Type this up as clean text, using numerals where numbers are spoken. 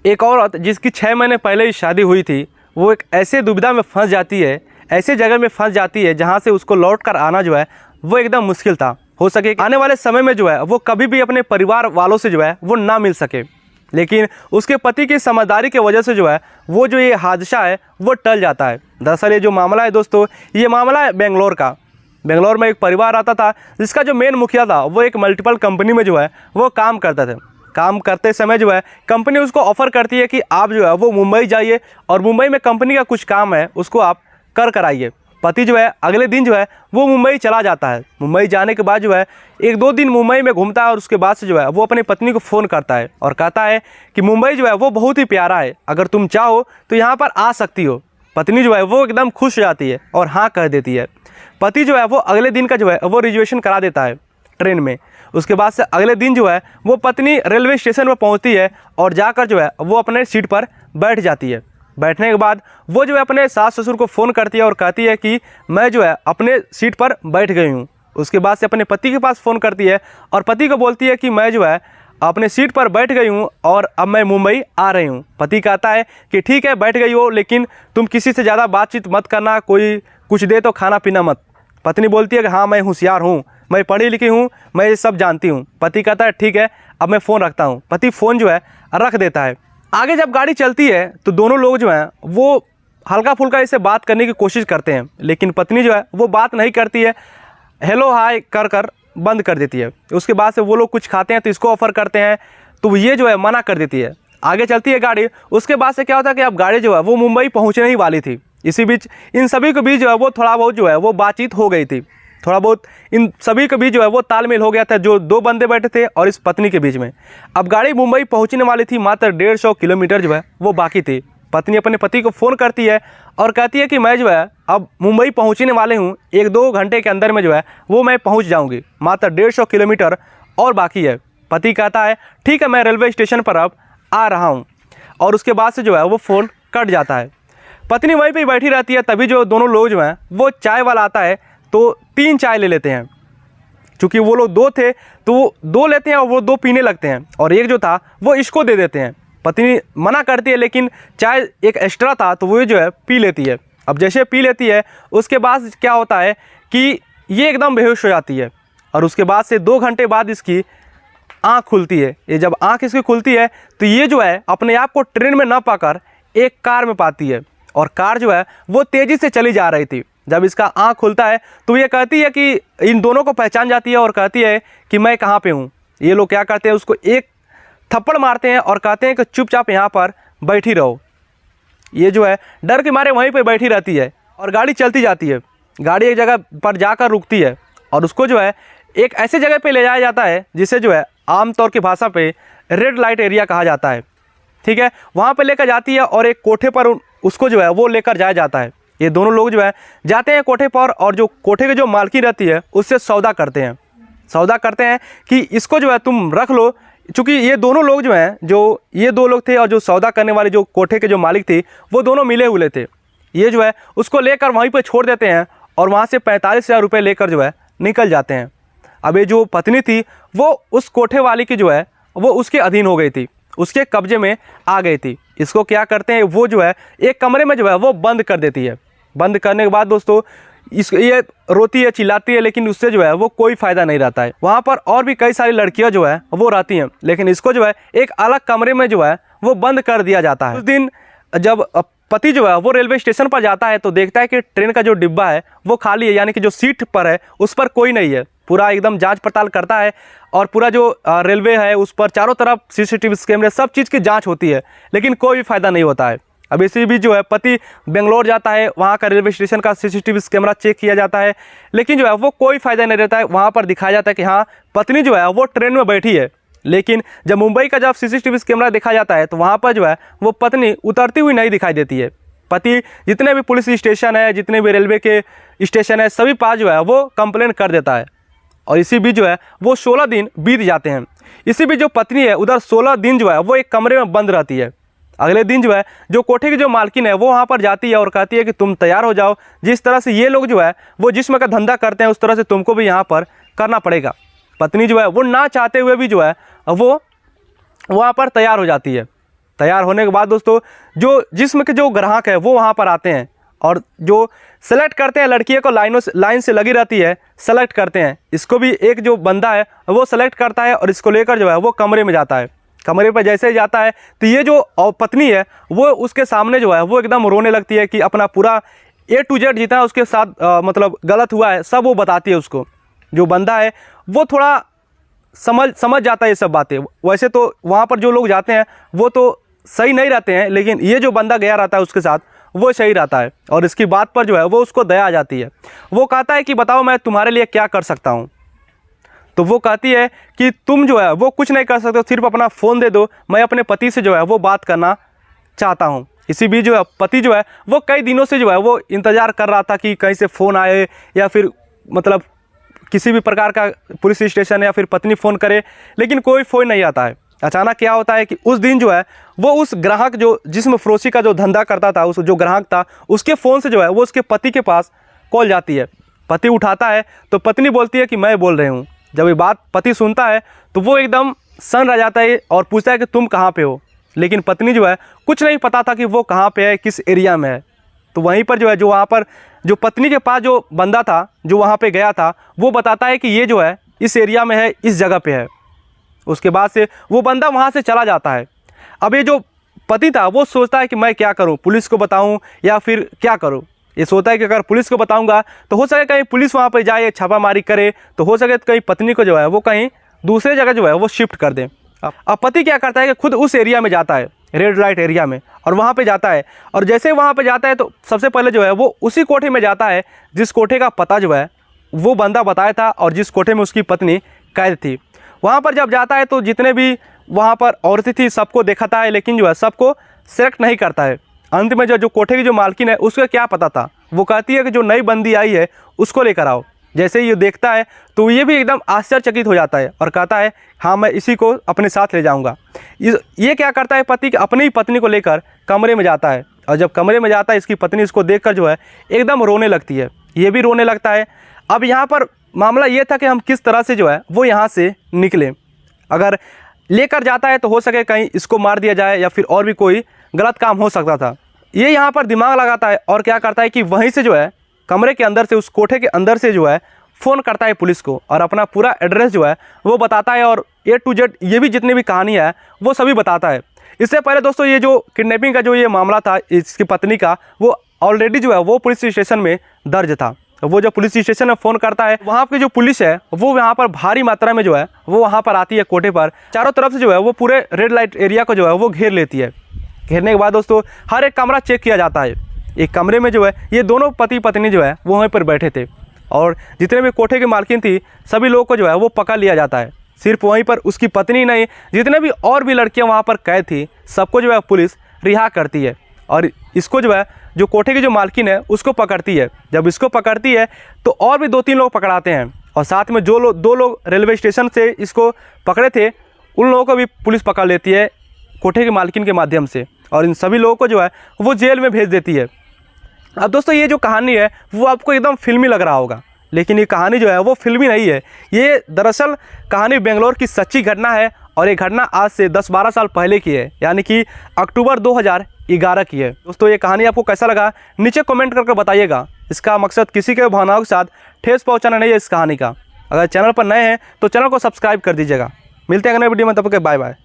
एक औरत जिसकी 6 महीने पहले ही शादी हुई थी, वो एक ऐसे दुविधा में फंस जाती है, ऐसे जगह में फंस जाती है जहाँ से उसको लौट कर आना जो है वो एकदम मुश्किल था। हो सके आने वाले समय में जो है वो कभी भी अपने परिवार वालों से जो है वो ना मिल सके, लेकिन उसके पति की समझदारी की वजह से जो है वो जो ये हादसा है वो टल जाता है। दरअसल ये जो मामला है दोस्तों, ये मामला है बेंगलोर का। बेंगलोर में एक परिवार आता था जिसका जो मेन मुखिया था वो एक मल्टीपल कंपनी में जो है वो काम करता था। काम करते समय जो है कंपनी उसको ऑफ़र करती है कि आप जो है वो मुंबई जाइए और मुंबई में कंपनी का कुछ काम है उसको आप कर आइए। पति जो है अगले दिन जो है वो मुंबई चला जाता है। मुंबई जाने के बाद जो है 1-2 दिन मुंबई में घूमता है और उसके बाद से जो है वो अपनी पत्नी को फ़ोन करता है और कहता है कि मुंबई जो है वो बहुत ही प्यारा है, अगर तुम चाहो तो यहाँ पर आ सकती हो। पत्नी जो है वो एकदम खुश हो जाती है और हाँ कह देती है। पति जो है वो अगले दिन का जो है वो रिजर्वेशन करा देता है ट्रेन में। उसके बाद से अगले दिन जो है वो पत्नी रेलवे स्टेशन पर पहुंचती है और जाकर जो है वो अपने सीट पर बैठ जाती है। बैठने के बाद वो जो है अपने सास ससुर को फ़ोन करती है और कहती है कि मैं जो है अपने सीट पर बैठ गई हूँ। उसके बाद से अपने पति के पास फ़ोन करती है और पति को बोलती है कि मैं जो है अपने सीट पर बैठ गई हूँ और अब मैं मुंबई आ रही हूँ। पति कहता है कि ठीक है बैठ गई हो, लेकिन तुम किसी से ज़्यादा बातचीत मत करना, कोई कुछ दे तो खाना पीना मत। पत्नी बोलती है कि हाँ मैं होशियार हूँ, मैं पढ़ी लिखी हूँ, मैं ये सब जानती हूँ। पति कहता है ठीक है अब मैं फ़ोन रखता हूँ। पति फ़ोन जो है रख देता है। आगे जब गाड़ी चलती है तो दोनों लोग जो हैं वो हल्का फुल्का इससे बात करने की कोशिश करते हैं, लेकिन पत्नी जो है वो बात नहीं करती है, हेलो हाय कर बंद कर देती है। उसके बाद से वो लोग कुछ खाते हैं तो इसको ऑफ़र करते हैं तो ये जो है मना कर देती है। आगे चलती है गाड़ी। उसके बाद से क्या होता है कि अब गाड़ी जो है वो मुंबई पहुँचने ही वाली थी। इसी बीच इन सभी के बीच जो है वो थोड़ा बहुत जो है वो बातचीत हो गई थी। थोड़ा बहुत इन सभी के बीच जो है वो तालमेल हो गया था, जो 2 बंदे बैठे थे और इस पत्नी के बीच में। अब गाड़ी मुंबई पहुंचने वाली थी, मात्र 150 किलोमीटर जो है वो बाकी थी। पत्नी अपने पति को फ़ोन करती है और कहती है कि मैं जो है अब मुंबई पहुंचने वाले हूं, 1-2 घंटे के अंदर में जो है वो मैं पहुंच जाऊंगी, मात्र 150 किलोमीटर और बाकी है। पति कहता है ठीक है मैं रेलवे स्टेशन पर अब आ रहा हूँ, और उसके बाद से जो है वो फ़ोन कट जाता है। पत्नी वहीं पर बैठी रहती है। तभी जो दोनों लोग जो हैं वो चाय वाला आता है तो 3 चाय ले लेते हैं। चूँकि वो लोग 2 थे तो वो 2 लेते हैं और वो 2 पीने लगते हैं और एक जो था वो इसको दे देते हैं। पत्नी मना करती है लेकिन चाय एक एक्स्ट्रा था तो वो जो है पी लेती है। अब जैसे पी लेती है उसके बाद क्या होता है कि ये एकदम बेहोश हो जाती है और उसके बाद से 2 घंटे बाद इसकी आँख खुलती है। ये जब आँख इसकी खुलती है तो ये जो है अपने आप को ट्रेन में न पाकर एक कार में पाती है और कार जो है वो तेज़ी से चली जा रही थी। जब इसका आँख खुलता है तो ये कहती है कि इन दोनों को पहचान जाती है और कहती है कि मैं कहाँ पे हूँ। ये लोग क्या करते हैं, उसको एक थप्पड़ मारते हैं और कहते हैं कि चुपचाप यहाँ पर बैठी रहो। ये जो है डर के मारे वहीं पे बैठी रहती है और गाड़ी चलती जाती है। गाड़ी एक जगह पर जाकर रुकती है और उसको जो है एक ऐसे जगह पे ले जाया जाता है जिसे जो है आमतौर की भाषा पे रेड लाइट एरिया कहा जाता है। ठीक है, वहाँ पर लेकर जाती है और एक कोठे पर उसको जो है वो लेकर जाया जाता है। ये दोनों लोग जो है जाते हैं कोठे पर और जो कोठे की जो मालकिन रहती है उससे सौदा करते हैं कि इसको जो है तुम रख लो। चूँकि ये दोनों लोग जो हैं, जो ये 2 लोग थे और जो सौदा करने वाले जो कोठे के जो मालिक थे वो दोनों मिले हुए थे। ये जो है उसको लेकर वहीं पर छोड़ देते हैं और वहाँ से 45,000 रुपये लेकर जो है निकल जाते हैं। अब ये जो पत्नी थी वो उस कोठे वाली की जो है वो उसके अधीन हो गई थी, उसके कब्जे में आ गई थी। इसको क्या करते हैं वो जो है एक कमरे में जो है वो बंद कर देती है। बंद करने के बाद दोस्तों ये रोती है, चिल्लाती है, लेकिन उससे जो है वो कोई फ़ायदा नहीं रहता है। वहाँ पर और भी कई सारी लड़कियाँ जो है वो रहती हैं, लेकिन इसको जो है एक अलग कमरे में जो है वो बंद कर दिया जाता है। उस दिन जब पति जो है वो रेलवे स्टेशन पर जाता है तो देखता है कि ट्रेन का जो डिब्बा है वो खाली है, यानी कि जो सीट पर है उस पर कोई नहीं है। पूरा एकदम जांच पड़ताल करता है और पूरा जो रेलवे है उस पर चारों तरफ CCTV कैमरे सब चीज़ की जांच होती है, लेकिन कोई भी फ़ायदा नहीं होता है। अब इसी बीच जो है पति बेंगलोर जाता है, वहाँ का रेलवे स्टेशन का CCTV कैमरा चेक किया जाता है, लेकिन जो है वो कोई फ़ायदा नहीं रहता है। वहाँ पर दिखाया जाता है कि हाँ पत्नी जो है वो ट्रेन में बैठी है, लेकिन जब मुंबई का जब CCTV कैमरा देखा जाता है तो वहाँ पर जो है वो पत्नी उतरती हुई नहीं दिखाई देती है। पति जितने भी पुलिस स्टेशन है, जितने भी रेलवे के स्टेशन है, सभी पास जो है वो कंप्लेन कर देता है और इसी बीच जो है वो 16 दिन बीत जाते हैं। इसी बीच जो पत्नी है उधर 16 दिन जो है वो एक कमरे में बंद रहती है। अगले दिन जो है जो कोठे की जो मालकिन है वो वहाँ पर जाती है और कहती है कि तुम तैयार हो जाओ, जिस तरह से ये लोग जो है वो जिस्म का धंधा करते हैं उस तरह से तुमको भी यहाँ पर करना पड़ेगा। पत्नी जो है वो ना चाहते हुए भी जो है वो वहाँ पर तैयार हो जाती है। तैयार होने के बाद दोस्तों जो जिस्म के जो ग्राहक है वो वहाँ पर आते हैं और जो सेलेक्ट करते हैं, लड़कियों को लाइन से लगी रहती है, सेलेक्ट करते हैं। इसको भी एक जो बंदा है वो सेलेक्ट करता है और इसको लेकर जो है वो कमरे में जाता है। कमरे पर जैसे ही जाता है तो ये जो पत्नी है वो उसके सामने जो है वो एकदम रोने लगती है कि अपना पूरा A to Z जितना उसके साथ मतलब गलत हुआ है सब वो बताती है उसको। जो बंदा है वो थोड़ा समझ जाता है ये सब बातें। वैसे तो वहाँ पर जो लोग जाते हैं वो तो सही नहीं रहते हैं, लेकिन ये जो बंदा गया रहता है उसके साथ वो सही रहता है और इसकी बात पर जो है वो उसको दया आ जाती है। वो कहता है कि बताओ मैं तुम्हारे लिए क्या कर सकता हूँ। तो वो कहती है कि तुम जो है वो कुछ नहीं कर सकते, सिर्फ अपना फ़ोन दे दो, मैं अपने पति से जो है वो बात करना चाहता हूँ। इसी बीच जो है पति जो है वो कई दिनों से जो है वो इंतज़ार कर रहा था कि कहीं से फ़ोन आए या फिर मतलब किसी भी प्रकार का पुलिस स्टेशन या फिर पत्नी फ़ोन करे, लेकिन कोई फ़ोन नहीं आता है। अचानक क्या होता है कि उस दिन जो है वो उस ग्राहक जो जिस्म फरोशी का जो धंधा करता था, उस जो ग्राहक था उसके फ़ोन से जो है वो उसके पति के पास कॉल जाती है। पति उठाता है तो पत्नी बोलती है कि मैं बोल रही हूँ। जब ये बात पति सुनता है तो वो एकदम सन्न रह जाता है और पूछता है कि तुम कहाँ पे हो। लेकिन पत्नी जो है कुछ नहीं पता था कि वो कहाँ पे है, किस एरिया में है। तो वहीं पर जो है जो वहाँ पर जो पत्नी के पास जो बंदा था जो वहाँ पे गया था वो बताता है कि ये जो है इस एरिया में है, इस जगह पे है। उसके बाद से वो बंदा वहाँ से चला जाता है। अब ये जो पति था वो सोचता है कि मैं क्या करूँ, पुलिस को बताऊँ या फिर क्या करूँ। ये सोचता है कि अगर पुलिस को बताऊँगा तो हो सके कहीं पुलिस वहाँ पर जाए छापामारी करे, तो हो सके कहीं पत्नी को जो है वो कहीं दूसरे जगह जो है वो शिफ्ट कर दें। अब पति क्या करता है कि खुद उस एरिया में जाता है, रेड लाइट एरिया में, और वहाँ पे जाता है। और जैसे ही वहाँ पे जाता है तो सबसे पहले जो है वो उसी कोठे में जाता है जिस कोठे का पता जो है वो बंदा बताया था और जिस कोठे में उसकी पत्नी कैद थी। वहाँ पर जब जाता है तो जितने भी वहाँ पर औरतें थी सबको दिखाता है, लेकिन जो है सबको सेलेक्ट नहीं करता है। अंत में जो कोठे की जो मालकिन है उसको क्या पता था, वो कहती है कि जो नई बंदी आई है उसको लेकर आओ। जैसे ही ये देखता है तो ये भी एकदम आश्चर्यचकित हो जाता है और कहता है हाँ मैं इसी को अपने साथ ले जाऊंगा। ये क्या करता है पति अपनी ही पत्नी को लेकर कमरे में जाता है और जब कमरे में जाता है इसकी पत्नी इसको देखकर जो है एकदम रोने लगती है, ये भी रोने लगता है। अब यहाँ पर मामला ये था कि हम किस तरह से जो है वो यहाँ से निकलें। अगर लेकर जाता है तो हो सके कहीं इसको मार दिया जाए या फिर और भी कोई गलत काम हो सकता था। ये यहाँ पर दिमाग लगाता है और क्या करता है कि वहीं से जो है कमरे के अंदर से, उस कोठे के अंदर से जो है फ़ोन करता है पुलिस को और अपना पूरा एड्रेस जो है वो बताता है और A to Z ये भी जितनी भी कहानी है वो सभी बताता है। इससे पहले दोस्तों ये जो किडनैपिंग का जो ये मामला था इसकी पत्नी का, वो ऑलरेडी जो है वो पुलिस स्टेशन में दर्ज था। वो जो पुलिस स्टेशन में फ़ोन करता है वहाँ की जो पुलिस है वो यहाँ पर भारी मात्रा में जो है वो वहाँ पर आती है कोठे पर। चारों तरफ से जो है वो पूरे रेड लाइट एरिया को जो है वो घेर लेती है। घेरने के बाद दोस्तों हर एक कमरा चेक किया जाता है। एक कमरे में जो है ये दोनों पति पत्नी जो है वो वहीं पर बैठे थे और जितने भी कोठे की मालकिन थी सभी लोगों को जो है वो पकड़ लिया जाता है। सिर्फ वहीं पर उसकी पत्नी नहीं, जितने भी और भी लड़कियां वहाँ पर कैद थी सबको जो है पुलिस रिहा करती है और इसको जो है जो कोठे की जो मालकिन है उसको पकड़ती है। जब इसको पकड़ती है तो और भी 2-3 लोग पकड़ाते हैं और साथ में जो दो लोग रेलवे स्टेशन से इसको पकड़े थे उन लोगों को भी पुलिस पकड़ लेती है कोठे की मालकिन के माध्यम से और इन सभी लोगों को जो है वो जेल में भेज देती है। अब दोस्तों ये जो कहानी है वो आपको एकदम फिल्मी लग रहा होगा, लेकिन ये कहानी जो है वो फिल्मी नहीं है। ये दरअसल कहानी बेंगलोर की सच्ची घटना है और ये घटना आज से 10-12 साल पहले की है, यानी कि अक्टूबर 2011 की है। दोस्तों ये कहानी आपको कैसा लगा नीचे कमेंट करके बताइएगा। इसका मकसद किसी के भावनाओं के साथ ठेस पहुँचाना नहीं है इस कहानी का। अगर चैनल पर नए हैं तो चैनल को सब्सक्राइब कर दीजिएगा। मिलते हैं अगले वीडियो में, तब तक बाय बाय।